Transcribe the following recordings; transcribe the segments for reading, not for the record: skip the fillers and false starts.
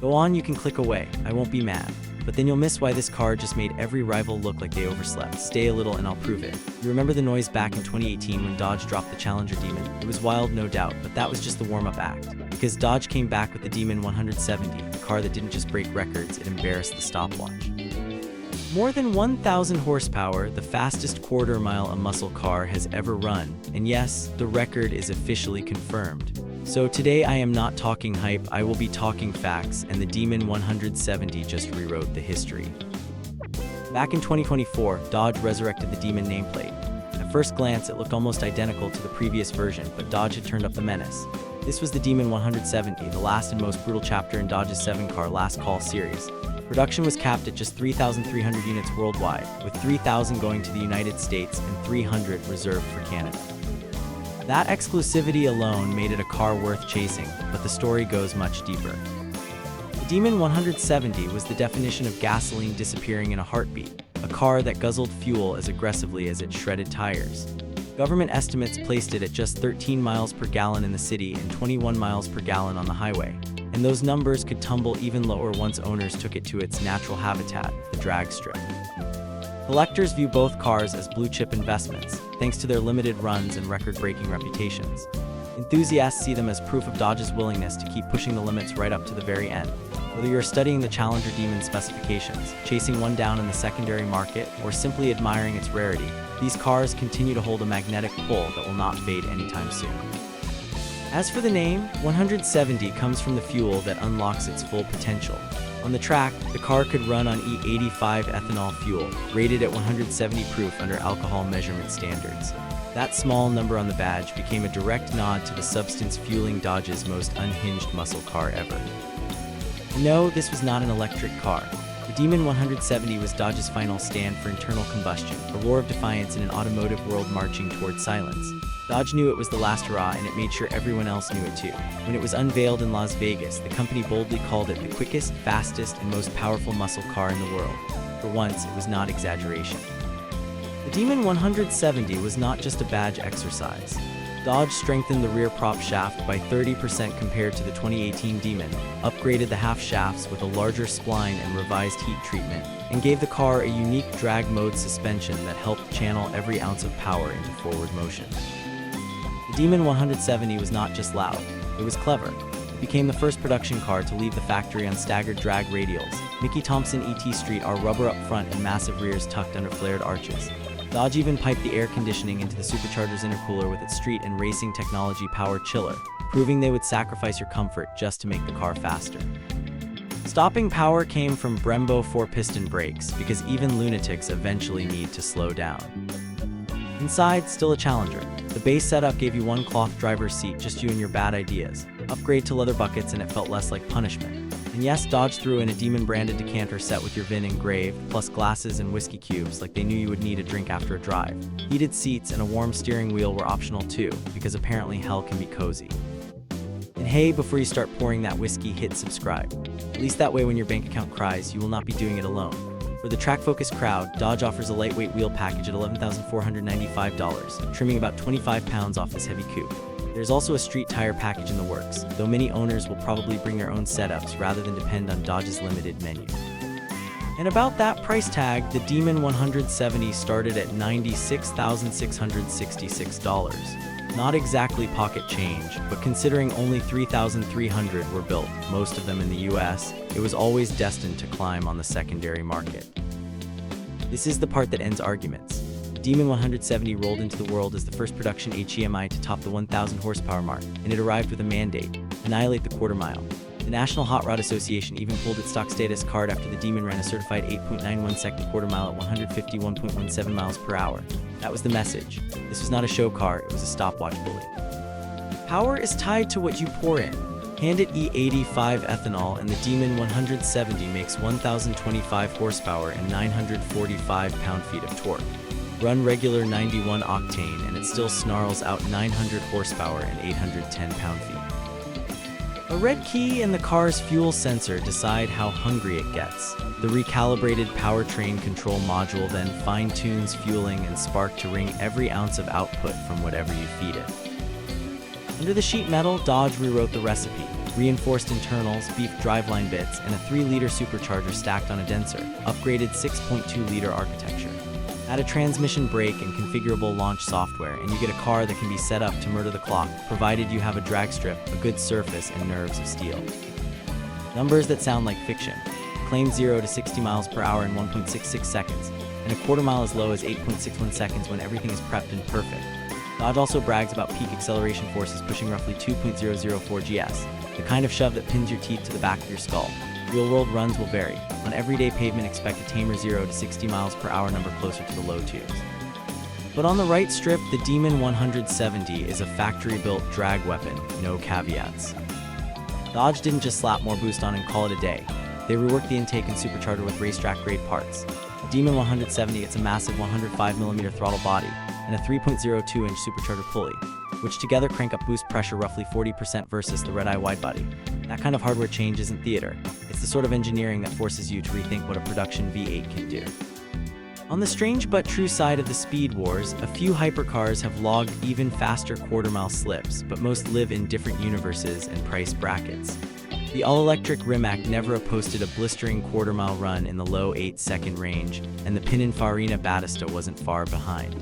Go on, you can click away, I won't be mad. But then you'll miss why this car just made every rival look like they overslept. Stay a little and I'll prove it. You remember the noise back in 2018 when Dodge dropped the Challenger Demon? It was wild, no doubt, but that was just the warm-up act. Because Dodge came back with the Demon 170, a car that didn't just break records, it embarrassed the stopwatch. More than 1,000 horsepower, the fastest quarter-mile a muscle car has ever run. And yes, the record is officially confirmed. So today I am not talking hype, I will be talking facts, and the Demon 170 just rewrote the history. Back in 2024, Dodge resurrected the Demon nameplate. At first glance, it looked almost identical to the previous version, but Dodge had turned up the menace. This was the Demon 170, the last and most brutal chapter in Dodge's 7-car Last Call series. Production was capped at just 3,300 units worldwide, with 3,000 going to the United States and 300 reserved for Canada. That exclusivity alone made it a car worth chasing, but the story goes much deeper. The Demon 170 was the definition of gasoline disappearing in a heartbeat, a car that guzzled fuel as aggressively as it shredded tires. Government estimates placed it at just 13 miles per gallon in the city and 21 miles per gallon on the highway, and those numbers could tumble even lower once owners took it to its natural habitat, the drag strip. Collectors view both cars as blue-chip investments, thanks to their limited runs and record-breaking reputations. Enthusiasts see them as proof of Dodge's willingness to keep pushing the limits right up to the very end. Whether you're studying the Challenger Demon specifications, chasing one down in the secondary market, or simply admiring its rarity, these cars continue to hold a magnetic pull that will not fade anytime soon. As for the name, 170 comes from the fuel that unlocks its full potential. On the track, the car could run on E85 ethanol fuel, rated at 170 proof under alcohol measurement standards. That small number on the badge became a direct nod to the substance fueling Dodge's most unhinged muscle car ever. No, this was not an electric car. The Demon 170 was Dodge's final stand for internal combustion, a roar of defiance in an automotive world marching toward silence. Dodge knew it was the last hurrah, and it made sure everyone else knew it too. When it was unveiled in Las Vegas, the company boldly called it the quickest, fastest, and most powerful muscle car in the world. For once, it was not exaggeration. The Demon 170 was not just a badge exercise. Dodge strengthened the rear prop shaft by 30% compared to the 2018 Demon, upgraded the half shafts with a larger spline and revised heat treatment, and gave the car a unique drag mode suspension that helped channel every ounce of power into forward motion. The Demon 170 was not just loud, it was clever. It became the first production car to leave the factory on staggered drag radials. Mickey Thompson ET Street are rubber up front and massive rears tucked under flared arches. Dodge even piped the air conditioning into the supercharger's intercooler with its street and racing technology-powered chiller, proving they would sacrifice your comfort just to make the car faster. Stopping power came from Brembo 4-piston brakes, because even lunatics eventually need to slow down. Inside, still a Challenger. The base setup gave you one cloth driver's seat, just you and your bad ideas. Upgrade to leather buckets and it felt less like punishment. And yes, Dodge threw in a Demon-branded decanter set with your VIN engraved, plus glasses and whiskey cubes like they knew you would need a drink after a drive. Heated seats and a warm steering wheel were optional too, because apparently hell can be cozy. And hey, before you start pouring that whiskey, hit subscribe. At least that way when your bank account cries, you will not be doing it alone. For the track-focused crowd, Dodge offers a lightweight wheel package at $11,495, trimming about 25 pounds off this heavy coupe. There's also a street tire package in the works, though many owners will probably bring their own setups rather than depend on Dodge's limited menu. And about that price tag, the Demon 170 started at $96,666. Not exactly pocket change, but considering only 3,300 were built, most of them in the US, it was always destined to climb on the secondary market. This is the part that ends arguments. The Demon 170 rolled into the world as the first production HEMI to top the 1,000 horsepower mark, and it arrived with a mandate: annihilate the quarter mile. The National Hot Rod Association even pulled its stock status card after the Demon ran a certified 8.91 second quarter mile at 151.17 miles per hour. That was the message. This was not a show car, it was a stopwatch bully. Power is tied to what you pour in. Hand it E85 ethanol and the Demon 170 makes 1,025 horsepower and 945 pound-feet of torque. Run regular 91 octane and it still snarls out 900 horsepower and 810 pound-feet. A red key and the car's fuel sensor decide how hungry it gets. The recalibrated powertrain control module then fine-tunes fueling and spark to wring every ounce of output from whatever you feed it. Under the sheet metal, Dodge rewrote the recipe. reinforced internals, beef driveline bits, and a 3-liter supercharger stacked on a denser, upgraded 6.2-liter architecture. Add a transmission brake and configurable launch software, and you get a car that can be set up to murder the clock, provided you have a drag strip, a good surface, and nerves of steel. Numbers that sound like fiction. Claim 0 to 60 miles per hour in 1.66 seconds, and a quarter mile as low as 8.61 seconds when everything is prepped and perfect. Dodge also brags about peak acceleration forces pushing roughly 2.004 GS, the kind of shove that pins your teeth to the back of your skull. Real-world runs will vary. On everyday pavement, expect a tamer 0 to 60 miles per hour number closer to the low 2s. But on the right strip, the Demon 170 is a factory-built drag weapon, no caveats. Dodge didn't just slap more boost on and call it a day. They reworked the intake and supercharger with racetrack-grade parts. The Demon 170 gets a massive 105mm throttle body and a 3.02-inch supercharger pulley, which together crank up boost pressure roughly 40% versus the red-eye widebody. That kind of hardware change isn't theater. It's the sort of engineering that forces you to rethink what a production V8 can do. On the strange but true side of the speed wars, a few hypercars have logged even faster quarter-mile slips, but most live in different universes and price brackets. The all-electric Rimac Nevera posted a blistering quarter-mile run in the low 8-second range, and the Pininfarina Battista wasn't far behind.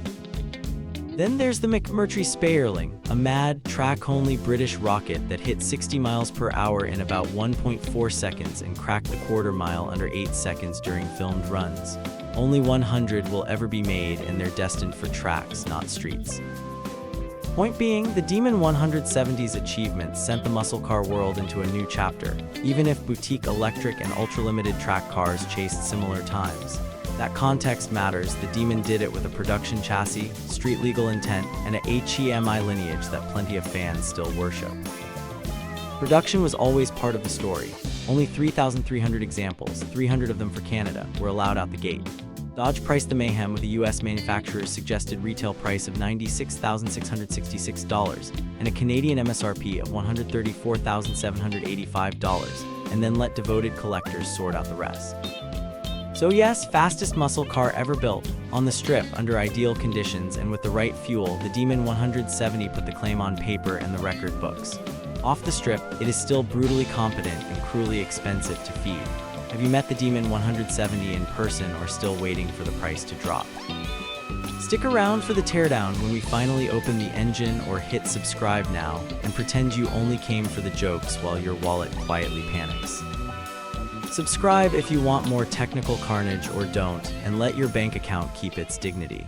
Then there's the McMurtry Speierling, a mad, track-only British rocket that hit 60 miles per hour in about 1.4 seconds and cracked the quarter mile under 8 seconds during filmed runs. Only 100 will ever be made, and they're destined for tracks, not streets. Point being, the Demon 170's achievements sent the muscle car world into a new chapter, even if boutique electric and ultra-limited track cars chased similar times. That context matters. The Demon did it with a production chassis, street-legal intent, and a HEMI lineage that plenty of fans still worship. Production was always part of the story. Only 3,300 examples, 300 of them for Canada, were allowed out the gate. Dodge priced the Mayhem with a US manufacturer's suggested retail price of $96,666 and a Canadian MSRP of $134,785, and then let devoted collectors sort out the rest. So yes, fastest muscle car ever built. On the strip, under ideal conditions and with the right fuel, the Demon 170 put the claim on paper and the record books. Off the strip, it is still brutally competent and cruelly expensive to feed. Have you met the Demon 170 in person or still waiting for the price to drop? Stick around for the teardown when we finally open the engine, or hit subscribe now and pretend you only came for the jokes while your wallet quietly panics. Subscribe if you want more technical carnage, or don't, and let your bank account keep its dignity.